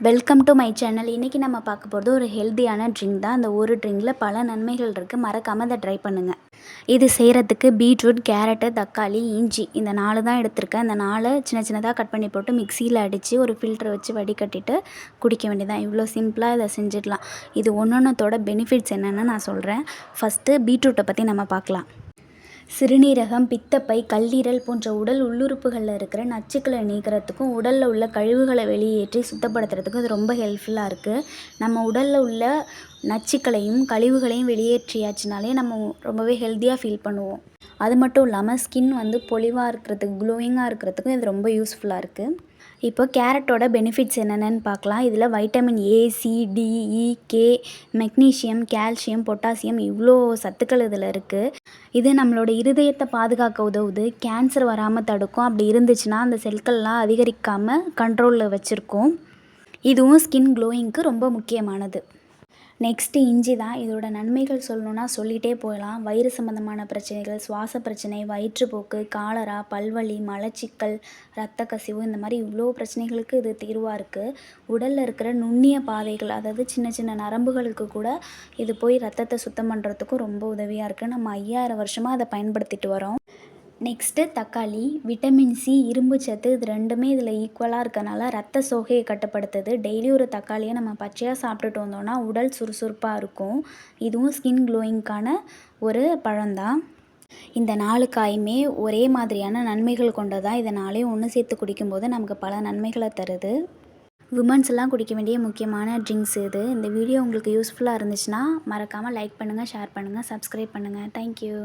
Welcome to my channel. இன்றைக்கி நம்ம பார்க்க போகிறது ஒரு ஹெல்த்தியான ட்ரிங்க் தான். அந்த ஒரு ட்ரிங்கில் பல நன்மைகள் இருக்குது. மறக்காமல் அதை ட்ரை பண்ணுங்கள். இது செய்கிறதுக்கு பீட்ரூட், கேரட்டு, தக்காளி, இஞ்சி இந்த 4 தான் எடுத்திருக்கேன். இந்த 4 சின்ன சின்னதாக கட் பண்ணி போட்டு மிக்சியில் அடித்து ஒரு ஃபில்டரை வச்சு வடிகட்டிட்டு குடிக்க வேண்டியதான். இவ்வளோ சிம்பிளாக இதை செஞ்சிடலாம். இது ஒன்றொன்றத்தோட பெனிஃபிட்ஸ் என்னென்னு நான் சொல்கிறேன். ஃபஸ்ட்டு பீட்ரூட்டை பற்றி நம்ம பார்க்கலாம். சிறுநீரகம், பித்தப்பை, கல்லீரல் போன்ற உடல் உள்ளுறுப்புகளில் இருக்கிற நச்சுக்களை நீக்கிறதுக்கும் உடலில் உள்ள கழிவுகளை வெளியேற்றி சுத்தப்படுத்துறதுக்கும் இது ரொம்ப ஹெல்ப்ஃபுல்லாக இருக்குது. நம்ம உடலில் உள்ள நச்சுக்களையும் கழிவுகளையும் வெளியேற்றியாச்சுனாலே நம்ம ரொம்பவே ஹெல்த்தியாக ஃபீல் பண்ணுவோம். அது மட்டும் இல்லாமல் ஸ்கின் பொலிவாக இருக்கிறதுக்கு, க்ளோயிங்காக இருக்கிறதுக்கும் இது ரொம்ப யூஸ்ஃபுல்லாக இருக்குது. இப்போ கேரட்டோட பெனிஃபிட்ஸ் என்னென்னு பார்க்கலாம். இதில் vitamin A, C, D, E, K, magnesium, calcium, potassium இவ்வளோ சத்துக்கள் இதில் இருக்குது. இது நம்மளோட இருதயத்தை பாதுகாக்க உதவுது. கேன்சர் வராமல் தடுக்கும். அப்படி இருந்துச்சுன்னா அந்த செல்கள்லாம் அதிகரிக்காமல் கண்ட்ரோலில் வச்சுருக்கோம். இதுவும் ஸ்கின் க்ளோயிங்க்கு ரொம்ப முக்கியமானது. நெக்ஸ்ட்டு இஞ்சி தான். இதோட நன்மைகள் சொல்லணுன்னா சொல்லிகிட்டே போகலாம். வயிறு சம்மந்தமான பிரச்சனைகள், சுவாச பிரச்சனை, வயிற்றுப்போக்கு, காலரா, பல்வலி, மலச்சிக்கல், இரத்த கசிவு இந்த மாதிரி இவ்வளோ பிரச்சனைகளுக்கு இது தீர்வாக இருக்குது. உடலில் இருக்கிற நுண்ணிய பாதைகள், அதாவது சின்ன சின்ன நரம்புகளுக்கு கூட இது போய் ரத்தத்தை சுத்தம் பண்ணுறதுக்கும் ரொம்ப உதவியாக இருக்குது. நம்ம 5000 வருஷமாக அதை பயன்படுத்திட்டு வரோம். நெக்ஸ்ட்டு தக்காளி. விட்டமின் சி, இரும்பு சத்து இது ரெண்டுமே இதில் ஈக்குவலாக இருக்கனால ரத்த சோகையை கட்டுப்படுத்துது. டெய்லி ஒரு தக்காளியை நம்ம பச்சையாக சாப்பிட்டுட்டு வந்தோம்னா உடல் சுறுசுறுப்பாக இருக்கும். இதுவும் ஸ்கின் க்ளோயிங்க்கான ஒரு பழம்தான். இந்த 4 காயுமே ஒரே மாதிரியான நன்மைகள் கொண்டதாக. இதை 4ஐயும் ஒன்று சேர்த்து குடிக்கும்போது நமக்கு பல நன்மைகளை தருது. விமன்ஸ்லாம் குடிக்க வேண்டிய முக்கியமான ட்ரிங்க்ஸ் இது. இந்த வீடியோ உங்களுக்கு யூஸ்ஃபுல்லாக இருந்துச்சுன்னா மறக்காமல் லைக் பண்ணுங்கள், ஷேர் பண்ணுங்கள், சப்ஸ்கிரைப் பண்ணுங்கள். தேங்க்யூ.